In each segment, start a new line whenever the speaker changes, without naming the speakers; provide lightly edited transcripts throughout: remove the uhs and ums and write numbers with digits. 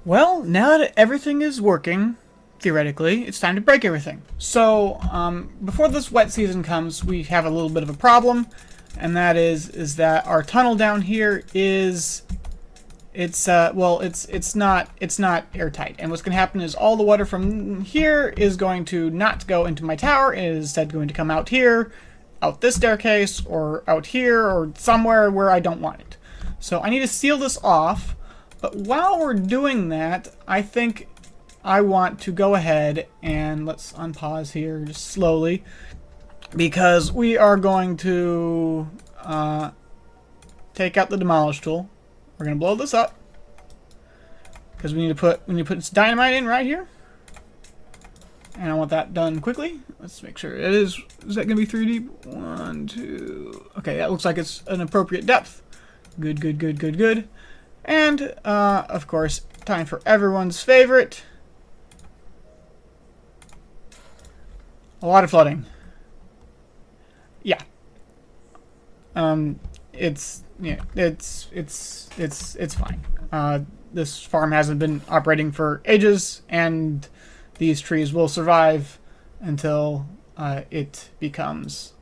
Well, now that everything is working, theoretically, it's time to break everything. So, before this wet season comes, we have a little bit of a problem, and that is that our tunnel down here is it's not airtight. And what's going to happen is all the water from here is going to not go into my tower. It is instead going to come out here, out this staircase, or out here, or somewhere where I don't want it. So I need to seal this off. But while we're doing that, I think I want to go ahead and let's unpause here just slowly, because we are going to take out the demolish tool. We're going to blow this up because we need to put this dynamite in right here, and I want that done quickly. Let's make sure it is. Is that going to be 3 deep? 1, 2. Okay, that looks like it's an appropriate depth. Good, good, good, good, good. And, of course, time for everyone's favorite. A lot of flooding. Yeah. It's fine. This farm hasn't been operating for ages, and these trees will survive until it becomes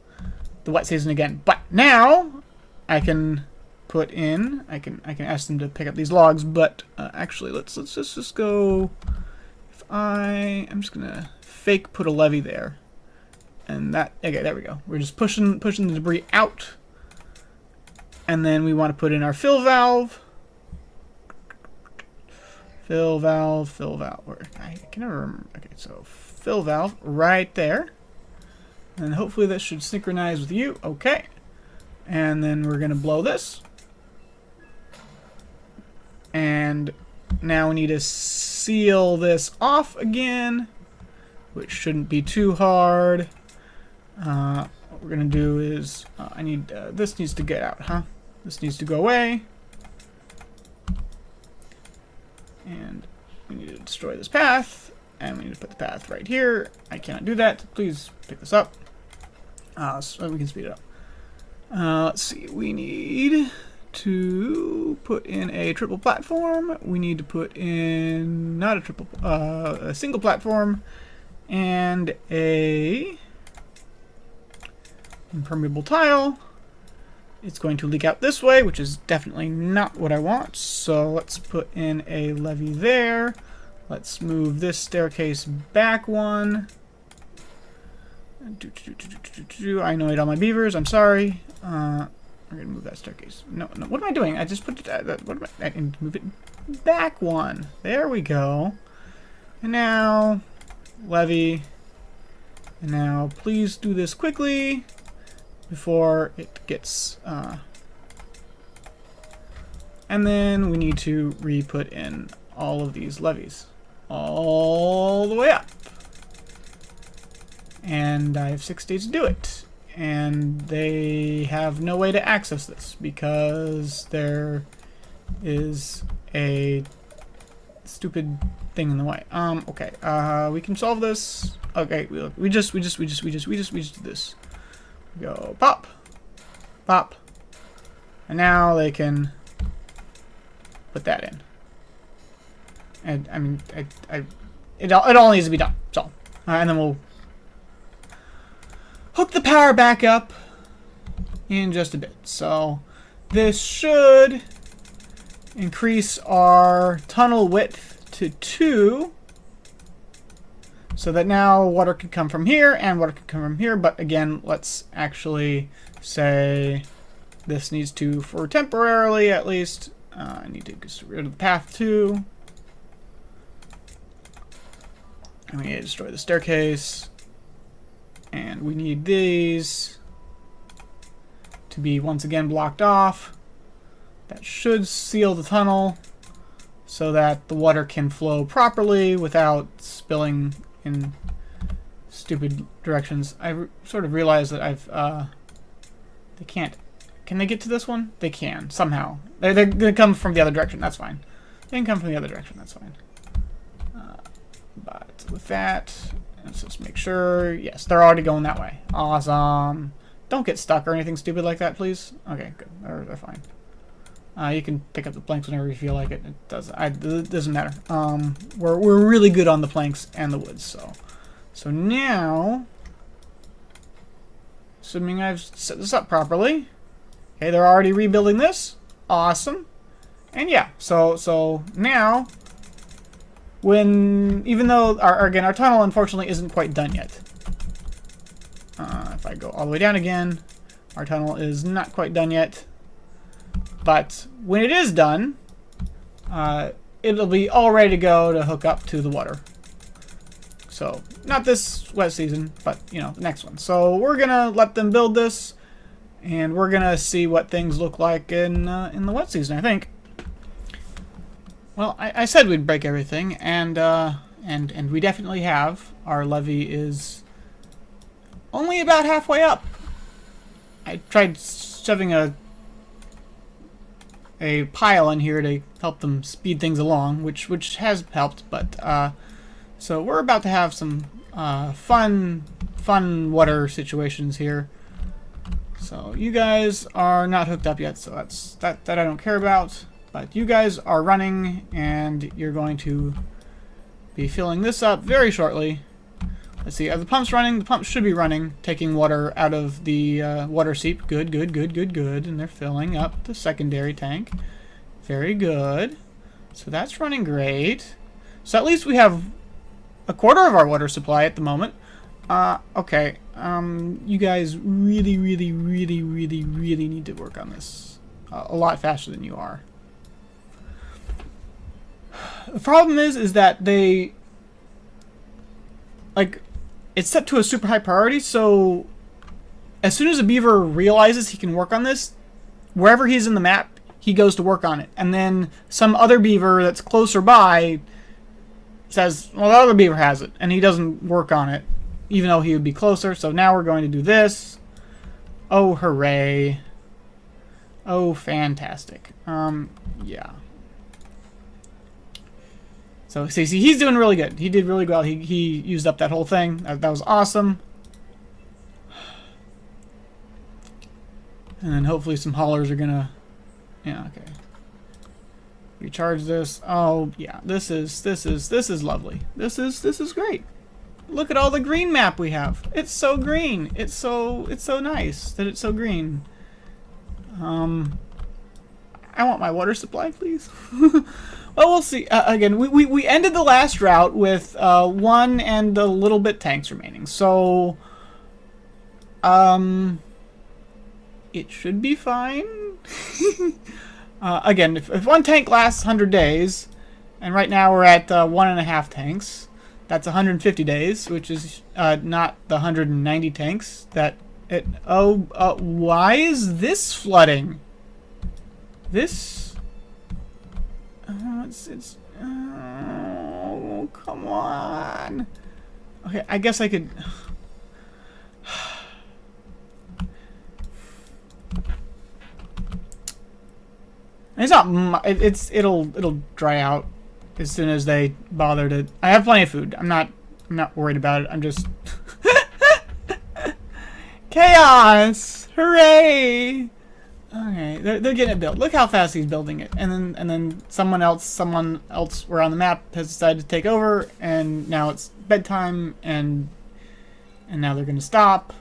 the wet season again. But now I can put in. I can ask them to pick up these logs, but actually, let's just go. I'm just gonna fake put a levee there, and that. Okay, there we go. We're just pushing the debris out, and then we want to put in our fill valve. Fill valve. Where I can never remember. Okay, so fill valve right there, and hopefully that should synchronize with you. Okay, and then we're gonna blow this. And now we need to seal this off again, which shouldn't be too hard. What we're gonna do is, I need this needs to get out, huh? This needs to go away, and we need to destroy this path, and we need to put the path right here. I cannot do that. Please pick this up, so we can speed it up. Let's see. We need to put in a triple platform. We need to put in not a triple, a single platform, and a impermeable tile. It's going to leak out this way, which is definitely not what I want. So let's put in a levee there. Let's move this staircase back one. I annoyed all my beavers. I'm sorry. We're gonna move that staircase. No. What am I doing? I just put it. I can move it back one. There we go. And now, levee. And now, please do this quickly before it gets. And then we need to re-put in all of these levees, all the way up. And I have 6 days to do it. And they have no way to access this because there is a stupid thing in the way. Okay. We can solve this. Okay, we just do this. We go pop, pop, and now they can put that in. And I mean, it all needs to be done. So, and then we'll hook the power back up in just a bit. So this should increase our tunnel width to 2, so that now water could come from here and water could come from here. But again, let's actually say this needs to, for temporarily at least, I need to get rid of the path 2. And we need to destroy the staircase. And we need these to be once again blocked off. That should seal the tunnel so that the water can flow properly without spilling in stupid directions. I sort of realized that they can't. Can they get to this one? They can, somehow. They're going to come from the other direction. That's fine. They can come from the other direction. That's fine. But with that, let's just make sure. Yes, they're already going that way. Awesome. Don't get stuck or anything stupid like that, please. Okay, good. They're fine. You can pick up the planks whenever you feel like it. It doesn't matter. We're really good on the planks and the woods. So now, assuming I've set this up properly, okay, they're already rebuilding this. Awesome. And yeah, so now, even though our tunnel unfortunately isn't quite done yet. If I go all the way down again, our tunnel is not quite done yet. But when it is done, it'll be all ready to go to hook up to the water. So, not this wet season, but, you know, the next one. So, we're going to let them build this, and we're going to see what things look like in the wet season, I think. Well, I said we'd break everything, and we definitely have. Our levee is only about halfway up. I tried shoving a pile in here to help them speed things along, which has helped, but so we're about to have some fun water situations here. So you guys are not hooked up yet, so that I don't care about, but you guys are running, and you're going to be filling this up very shortly. Let's see, are the pumps running? The pumps should be running, taking water out of the water seep. Good. And they're filling up the secondary tank. Very good. So that's running great. So at least we have a quarter of our water supply at the moment. Okay. You guys really need to work on this a lot faster than you are. The problem is that they, like, it's set to a super high priority, so as soon as a beaver realizes he can work on this, wherever he's in the map, he goes to work on it. And then some other beaver that's closer by says, well, the other beaver has it, and he doesn't work on it, even though he would be closer. So now we're going to do this. Oh, hooray. Oh, fantastic. Yeah. So, see, he's doing really good. He did really well. He used up that whole thing. That was awesome. And then hopefully some haulers are gonna... Yeah, okay. Recharge this. Oh, yeah. This is lovely. This is great. Look at all the green map we have. It's so green. It's so nice that it's so green. I want my water supply, please. Well, we'll see. Again, we ended the last drought with 1 and a little bit tanks remaining. So, it should be fine. Again, if 1 tank lasts 100 days, and right now we're at 1.5 tanks, that's 150 days, which is not the 190 tanks that it... why is this flooding? This... oh, come on. Okay, I guess I could... It's not... It'll dry out as soon as they bother to... I have plenty of food. I'm not worried about it. I'm just... Chaos! Hooray! Okay, they're getting it built. Look how fast he's building it. And then someone else around the map has decided to take over, and now it's bedtime, and now they're gonna stop.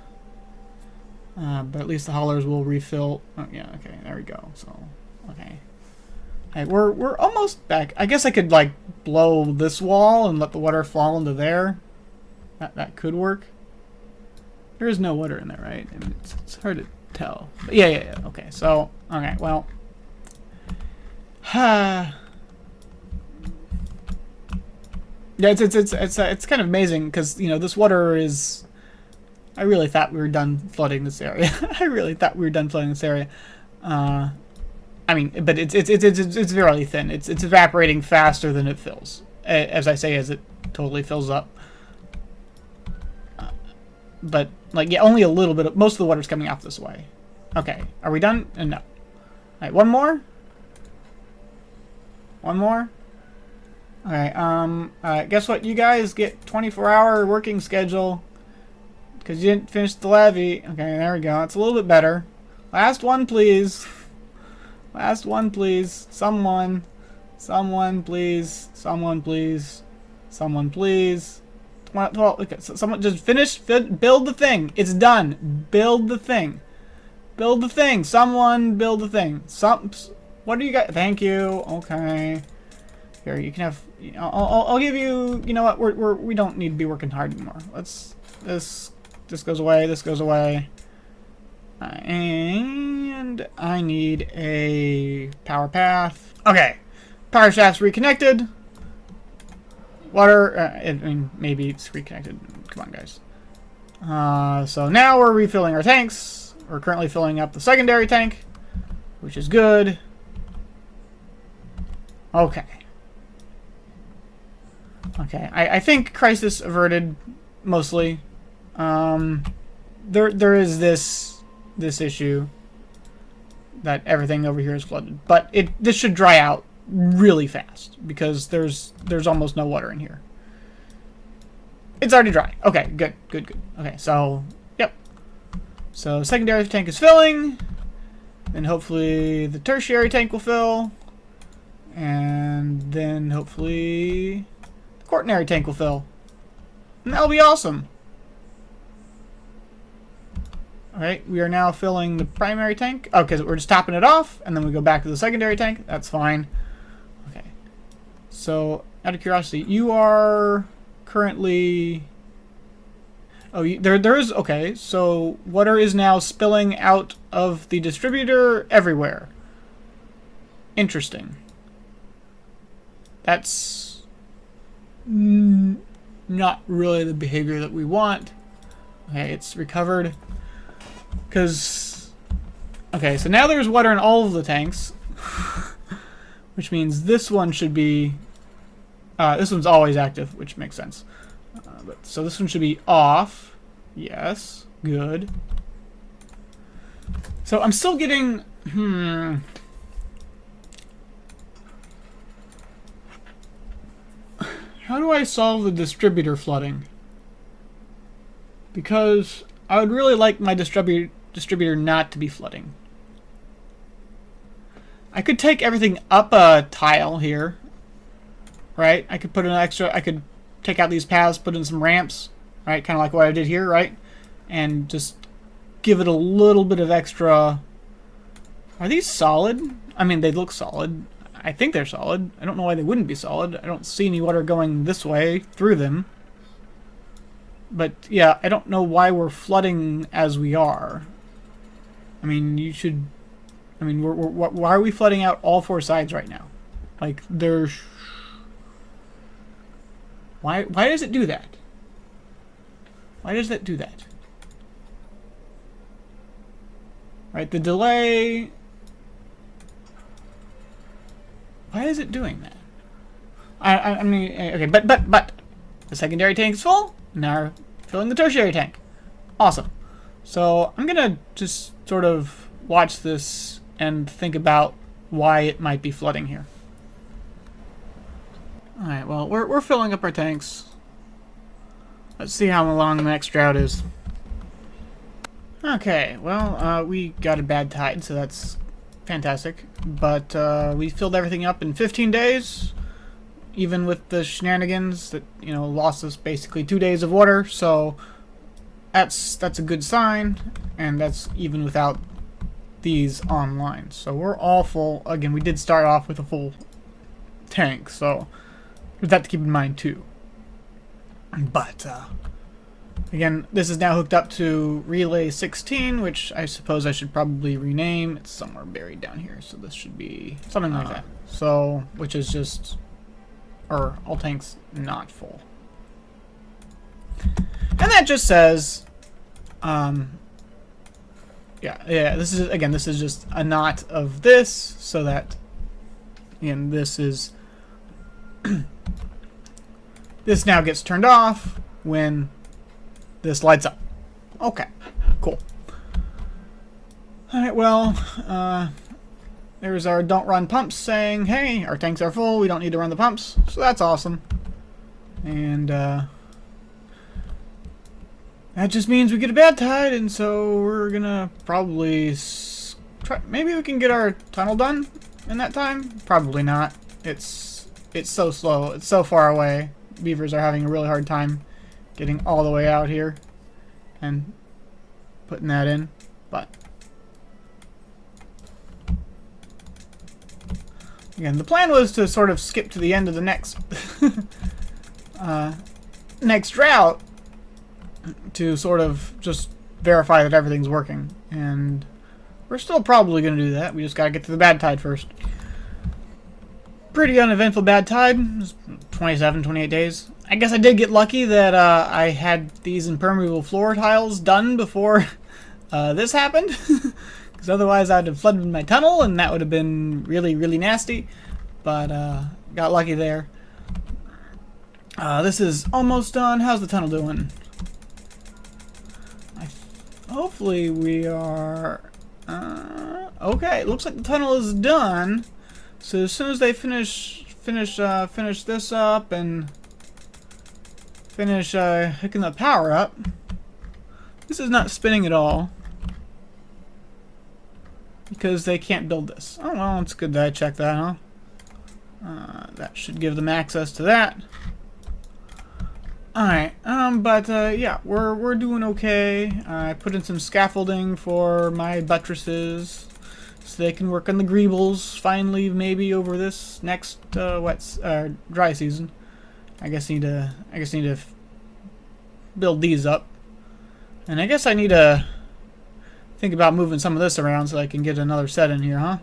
But at least the haulers will refill. Oh, yeah, okay, there we go. So, okay. Alright, we're almost back. I guess I could, like, blow this wall and let the water fall into there. That could work. There is no water in there, right? I mean, it's hard to tell. But yeah. Okay, so, okay, well. Yeah, it's kind of amazing because, you know, this water is... I really thought we were done flooding this area. I mean, but it's very thin. It's evaporating faster than it fills. As I say, as it totally fills up. But, like, yeah, only a little bit. Most of the water's coming out this way. Okay, are we done? No. Alright, one more? One more? Alright, guess what? You guys get 24-hour working schedule. Because you didn't finish the levee. Okay, there we go. It's a little bit better. Last one, please. Last one, please. Someone. Someone, please. Someone, please. Someone, please. Well, okay, so someone just finish. Build the thing. It's done. Build the thing. Build the thing. Someone build the thing. What do you got? Thank you. Okay. Here, you can have. I'll give you. You know what? We don't need to be working hard anymore. This goes away. This goes away. And I need a power path. Okay. Power shaft's reconnected. Water. I mean, maybe it's reconnected. Come on, guys. So now we're refilling our tanks. We're currently filling up the secondary tank, which is good. Okay. Okay. I think crisis averted mostly. There is this issue that everything over here is flooded, but this should dry out really fast because there's almost no water in here. It's already dry. Okay, good. Okay, so yep. So secondary tank is filling, then hopefully the tertiary tank will fill, and then hopefully the quaternary tank will fill, and that'll be awesome. Alright, we are now filling the primary tank. Oh, because we're just topping it off, and then we go back to the secondary tank. That's fine. Okay. So, out of curiosity, you are currently... Oh, there is... Okay, so water is now spilling out of the distributor everywhere. Interesting. That's... not really the behavior that we want. Okay, it's recovered. Because, okay, so now there's water in all of the tanks, which means this one should be, this one's always active, which makes sense. So this one should be off. Yes, good. So I'm still getting, how do I solve the distributor flooding? Because I would really like my distributor not to be flooding. I could take everything up a tile here, right? I could put an extra, I could take out these paths, put in some ramps, right? Kind of like what I did here, right? And just give it a little bit of extra. Are these solid? I mean, they look solid. I think they're solid. I don't know why they wouldn't be solid. I don't see any water going this way through them. But, yeah, I don't know why we're flooding as we are. I mean, you should... I mean, why are we flooding out all four sides right now? Like, there's... Why does it do that? Why does that do that? Right, the delay... Why is it doing that? I mean, okay, but the secondary tank is full. Now we're filling the tertiary tank. Awesome. So I'm gonna just sort of watch this and think about why it might be flooding here. Alright, well, we're filling up our tanks. Let's see how long the next drought is. Okay, well, we got a bad tide, so that's fantastic. But we filled everything up in 15 days. Even with the shenanigans that, you know, lost us basically 2 days of water, so that's a good sign, and that's even without these online. So we're all full. Again, we did start off with a full tank, so with that to keep in mind too. But again, this is now hooked up to relay 16, which I suppose I should probably rename. It's somewhere buried down here, so this should be something like that. So, which is just... or all tanks not full. And that just says, yeah, this is just a knot of this, so that, again, this is, this now gets turned off when this lights up. Okay, cool. Alright, well, there's our don't run pumps saying, hey, our tanks are full, we don't need to run the pumps. So that's awesome. And that just means we get a bad tide, and so we're gonna probably maybe we can get our tunnel done in that time. Probably not. It's so slow. It's so far away. Beavers are having a really hard time getting all the way out here and putting that in. But again, the plan was to sort of skip to the end of the next next drought to sort of just verify that everything's working, and we're still probably going to do that. We just got to get to the bad tide first. Pretty uneventful bad tide. It was 27, 28 days. I guess I did get lucky that I had these impermeable floor tiles done before this happened, because otherwise I'd have flooded my tunnel and that would have been really, really nasty. But got lucky there. This is almost done. How's the tunnel doing? Hopefully we are... okay, it looks like the tunnel is done. So as soon as they finish this up and finish hooking the power up... This is not spinning at all, because they can't build this. Oh well, it's good that I checked that, huh? That should give them access to that. Alright, yeah, we're doing okay. I put in some scaffolding for my buttresses so they can work on the greebles finally, maybe over this next dry season. I guess I need to build these up. And I guess I need to think about moving some of this around so I can get another set in here, huh?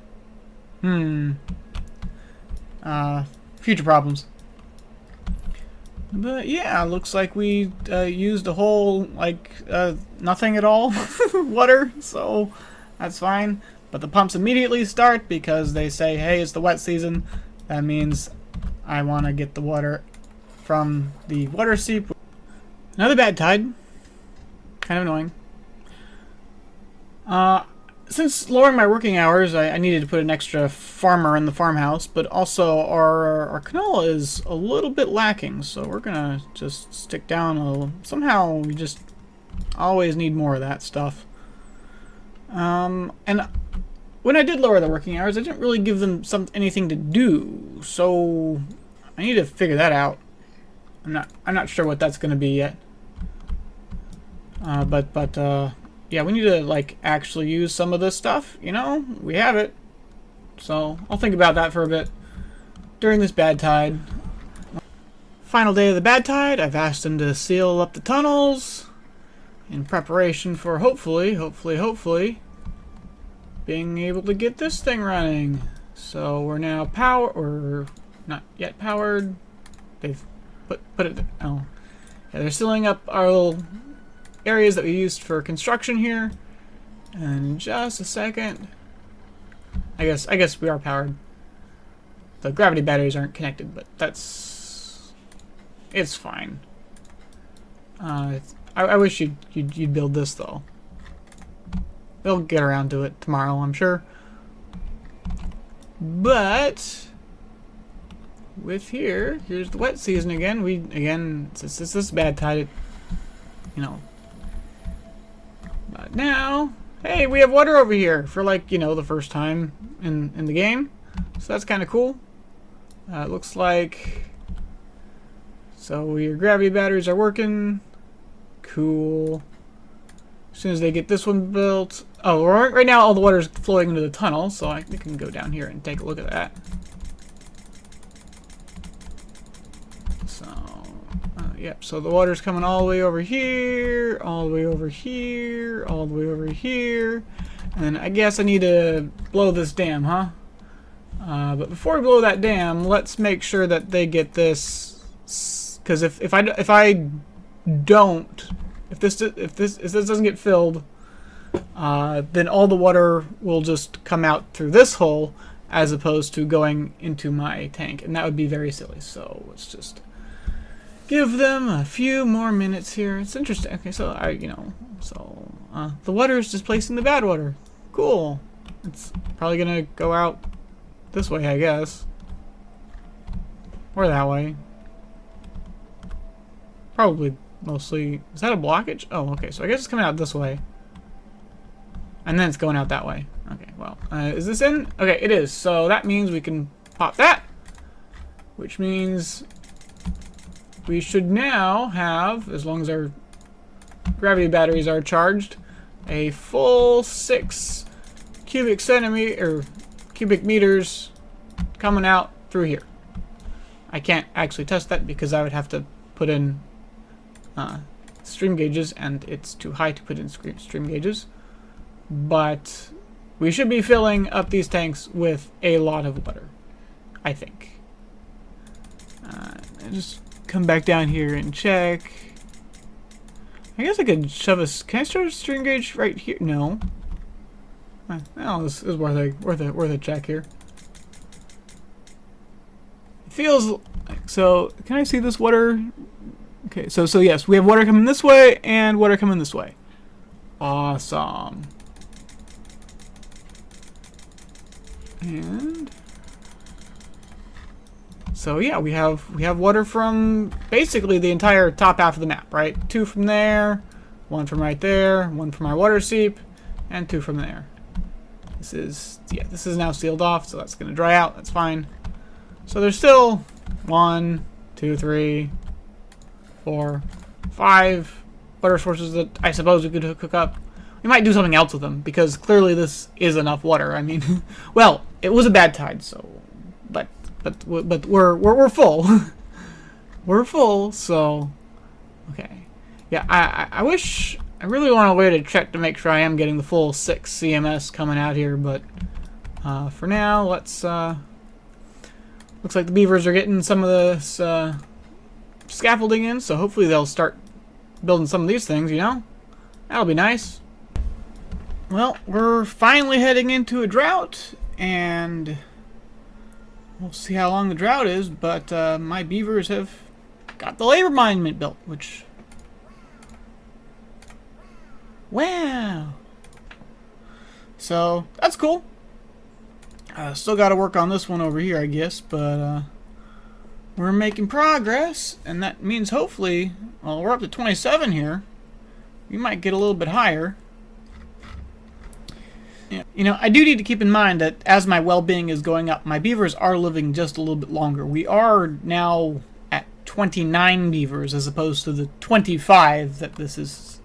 Future problems. But yeah, looks like we used a whole, nothing at all water, so that's fine. But the pumps immediately start because they say, hey, it's the wet season. That means I want to get the water from the water seep. Another bad tide. Kind of annoying. Since lowering my working hours, I needed to put an extra farmer in the farmhouse, but also our canola is a little bit lacking, so we're gonna just stick down a little. Somehow we just always need more of that stuff. And when I did lower the working hours, I didn't really give them anything to do, so I need to figure that out. I'm not sure what that's gonna be yet. Yeah, we need to, actually use some of this stuff, you know? We have it. So, I'll think about that for a bit during this bad tide. Final day of the bad tide, I've asked them to seal up the tunnels in preparation for hopefully being able to get this thing running. So, we're now or not yet powered. They've put it, oh. Yeah, they're sealing up our little areas that we used for construction here. And in just a second, I guess we are powered. The gravity batteries aren't connected, but it's fine. I wish you'd build this though. They'll get around to it tomorrow, I'm sure. But with here's the wet season again. Since this is bad tide, you know. But now, hey, we have water over here for the first time in the game. So that's kind of cool. It looks like, so your gravity batteries are working. Cool. As soon as they get this one built. Oh, right now all the water is flowing into the tunnel, so I can go down here and take a look at that. So, yep, so the water's coming all the way over here, all the way over here, all the way over here. And then I guess I need to blow this dam, huh? But before we blow that dam, let's make sure that they get this, because if this doesn't get filled, then all the water will just come out through this hole as opposed to going into my tank, and that would be very silly. So let's just give them a few more minutes here. It's interesting. Okay, so the water is displacing the bad water. Cool. It's probably gonna go out this way, I guess, or that way. Probably mostly. Is that a blockage? Oh, okay. So I guess it's coming out this way, and then it's going out that way. Okay, well, is this in? Okay, it is. So that means we can pop that, which means we should now have, as long as our gravity batteries are charged, a full 6 cubic meters coming out through here. I can't actually test that because I would have to put in stream gauges, and it's too high to put in stream gauges. But we should be filling up these tanks with a lot of water, I think. Just come back down here and check. I guess I could shove a... Can I start a stream gauge right here? No. Well, this is worth a check here. It feels like... So, can I see this water? Okay, so yes, we have water coming this way and water coming this way. Awesome. And so yeah, we have water from basically the entire top half of the map, right? 2 from there, 1 from right there, 1 from our water seep, and 2 from there. This is now sealed off, so that's gonna dry out. That's fine. So there's still 1, 2, 3, 4, 5 water sources that I suppose we could hook up. We might do something else with them because clearly this is enough water. I mean, well, it was a bad tide, so but we're full. We're full, so okay. Yeah, I wish I really want a way to check to make sure I am getting the full 6 CMS coming out here, but for now, let's looks like the beavers are getting some of this scaffolding in, so hopefully they'll start building some of these things, you know? That'll be nice. Well, we're finally heading into a drought, and we'll see how long the drought is, but my beavers have got the labor monument built, which... Wow! So, that's cool. Still got to work on this one over here, I guess, but we're making progress, and that means hopefully, well, we're up to 27 here. We might get a little bit higher. Yeah. You know, I do need to keep in mind that as my well-being is going up, my beavers are living just a little bit longer. We are now at 29 beavers as opposed to the 25 that this is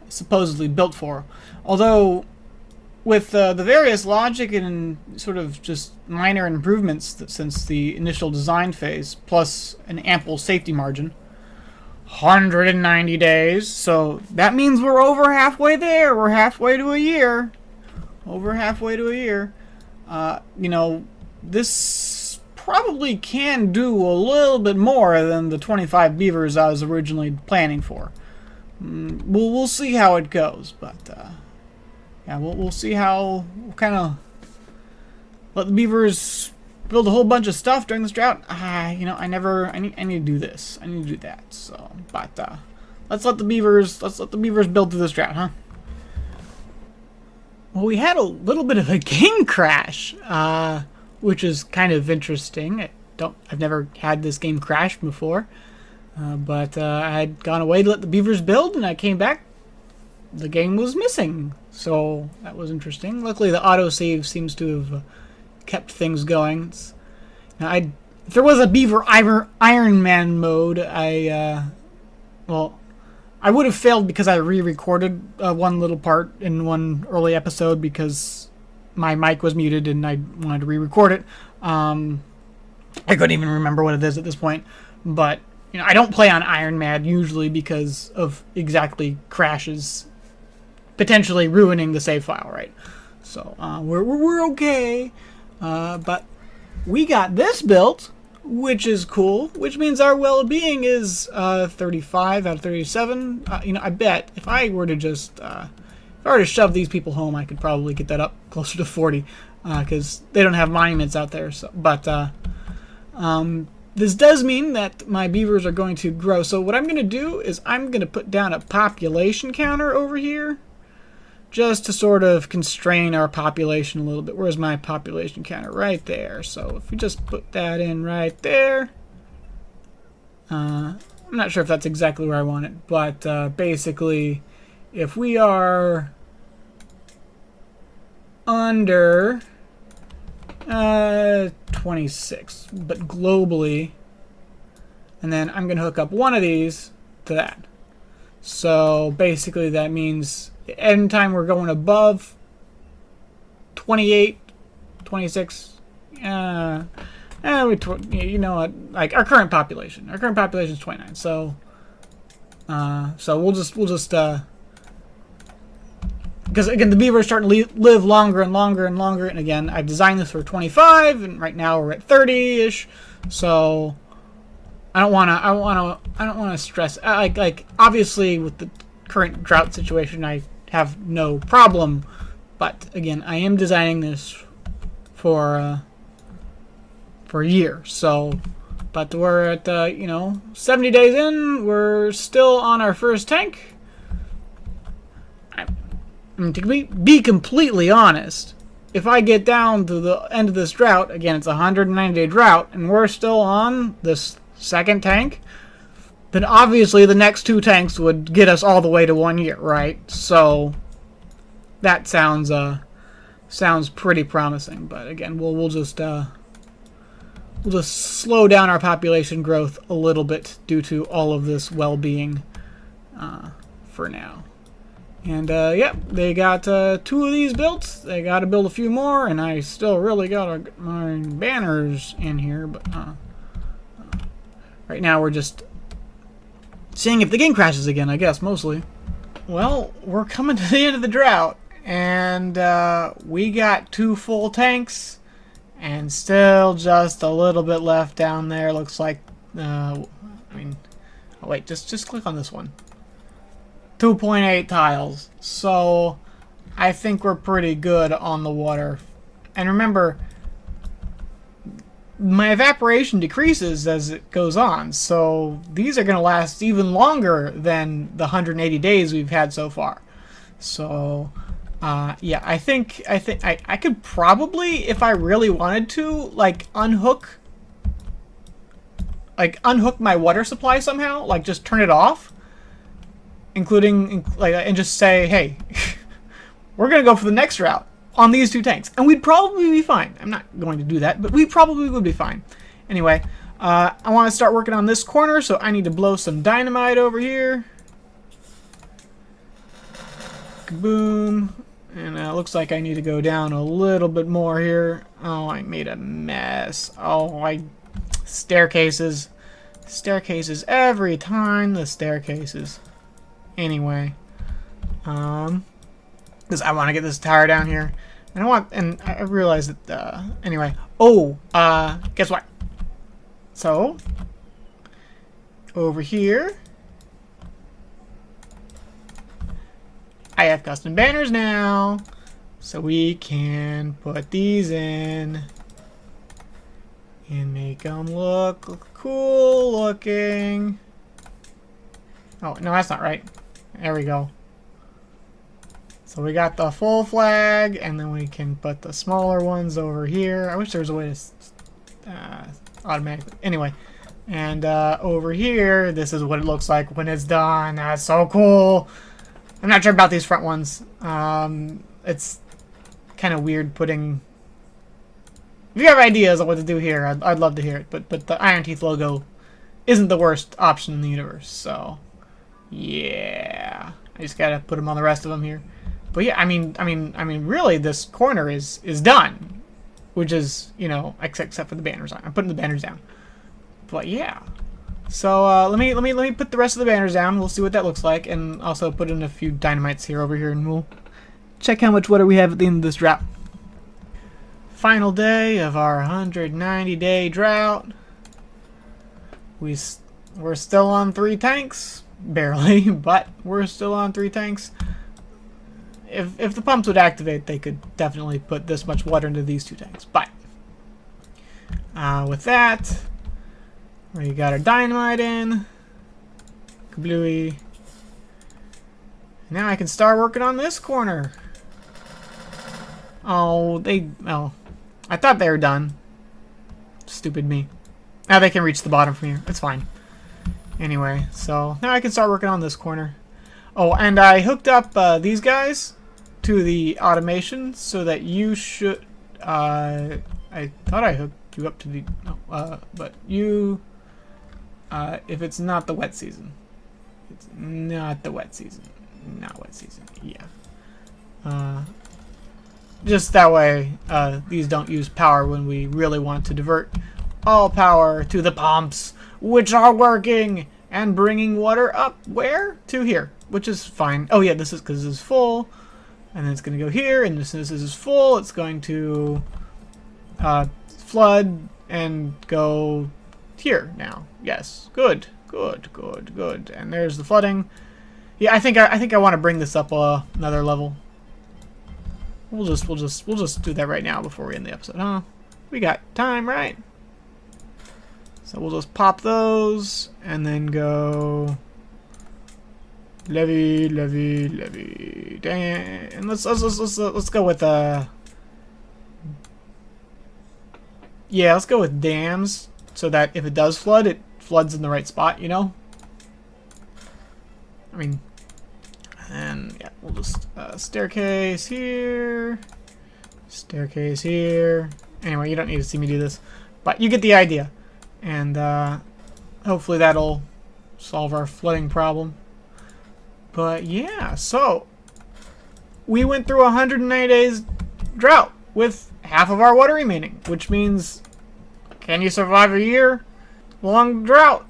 supposedly built for. Although, with the various logic and sort of just minor improvements since the initial design phase, plus an ample safety margin, 190 days, so that means we're over halfway there. We're halfway to a year. Over halfway to a year. You know, this probably can do a little bit more than the 25 beavers I was originally planning for. We'll see how it goes, but yeah, we'll see how we'll kind of let the beavers build a whole bunch of stuff during this drought. You know, I need to do this. I need to do that. So, but let's let the beavers build through this drought, huh? Well, we had a little bit of a game crash, which is kind of interesting. I've never had this game crash before, but I had gone away to let the beavers build, and I came back. The game was missing, so that was interesting. Luckily, the autosave seems to have kept things going. Now, if there was a Beaver Iron Man mode, well, I would have failed because I re-recorded one little part in one early episode because my mic was muted and I wanted to re-record it. I couldn't even remember what it is at this point, but you know, I don't play on Iron Man usually because of exactly crashes potentially ruining the save file, right? So we're okay, but we got this built, which is cool, which means our well-being is 35 out of 37. You know, I bet if I were to just shove these people home, I could probably get that up closer to 40, because they don't have monuments out there. So, but this does mean that my beavers are going to grow. So what I'm going to do is I'm going to put down a population counter over here, just to sort of constrain our population a little bit. Where's my population counter? Right there. So if we just put that in right there. I'm not sure if that's exactly where I want it, but basically, if we are under 26, but globally. And then I'm going to hook up one of these to that. So basically that means anytime we're going above 28, 26, you know what, like our current population. Our current population is 29. So we'll just because again the beaver are starting to live longer and longer and longer, and again I've designed this for 25, and right now we're at 30ish. So I don't want to stress. Like obviously with the current drought situation, I have no problem, but again I am designing this for a year. So, but we're at 70 days in. We're still on our first tank. I mean, to be completely honest, if I get down to the end of this drought, again, it's a 190-day drought, and we're still on this second tank, then obviously the next two tanks would get us all the way to 1 year, right? So that sounds pretty promising. But again, we'll just slow down our population growth a little bit due to all of this well-being for now. And yep, they got 2 of these built. They got to build a few more, and I still really got my banners in here. But right now we're just seeing if the game crashes again, I guess, mostly. Well, we're coming to the end of the drought, and we got 2 full tanks, and still just a little bit left down there. Looks like, oh wait, just click on this one. 2.8 tiles. So I think we're pretty good on the water. And remember, my evaporation decreases as it goes on, so these are going to last even longer than the 180 days we've had so far. So yeah, I think I could probably, if I really wanted to, like unhook my water supply somehow, like just turn it off, and just say, hey, we're gonna go for the next route on these 2 tanks, and we'd probably be fine. I'm not going to do that, but we probably would be fine. Anyway, I want to start working on this corner, so I need to blow some dynamite over here. Kaboom. And it looks like I need to go down a little bit more here. Oh, I made a mess. Oh, staircases. Staircases every time, the staircases. Anyway, because I want to get this tower down here, and I realize that, anyway. Oh, guess what? So, over here, I have custom banners now, so we can put these in and make them look cool looking. Oh, no, that's not right. There we go. So we got the full flag, and then we can put the smaller ones over here. I wish there was a way to automatically. Anyway, and over here, this is what it looks like when it's done. That's so cool. I'm not sure about these front ones. It's kind of weird putting. If you have ideas on what to do here, I'd love to hear it. But the Iron Teeth logo isn't the worst option in the universe. So yeah, I just gotta put them on the rest of them here. But yeah, I mean, really, this corner is done, which is, except for the banners on. I'm putting the banners down. But yeah, so let me put the rest of the banners down. We'll see what that looks like, and also put in a few dynamites over here, and we'll check how much water we have at the end of this drought. Final day of our 190-day drought. We're still on 3 tanks, barely, but we're still on 3 tanks. If the pumps would activate, they could definitely put this much water into these 2 tanks. But with that, we got our dynamite in. Kablooey. Now I can start working on this corner. Oh, I thought they were done. Stupid me. Now they can reach the bottom from here. It's fine. Anyway, so now I can start working on this corner. Oh, and I hooked up these guys to the automation so that you should... I thought I hooked you up to the... but you... if it's not the wet season. It's not the wet season. Not wet season. Yeah. Just that way, these don't use power when we really want to divert all power to the pumps, which are working and bringing water up where? To here, which is fine. Oh yeah, this is because this is full, and then it's going to go here, and as soon as this is full, it's going to flood and go here now. Yes, good, good, good, good. And there's the flooding. Yeah, I think I want to bring this up another level. We'll just do that right now before we end the episode, huh? We got time, right? So we'll just pop those and then go levy, levy, levy. Dang, and let's go with yeah, let's go with dams so that if it does flood, it floods in the right spot, you know? I mean, and yeah, we'll just staircase here, staircase here. Anyway, you don't need to see me do this, but you get the idea. And hopefully that'll solve our flooding problem. But yeah, so we went through 190 days drought with half of our water remaining, which means, can you survive a year-long drought?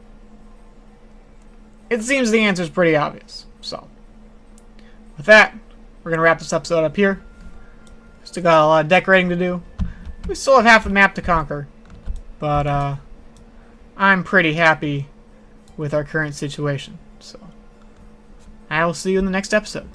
It seems the answer is pretty obvious. So with that, we're going to wrap this episode up here. Still got a lot of decorating to do. We still have half the map to conquer. But I'm pretty happy with our current situation. So I will see you in the next episode.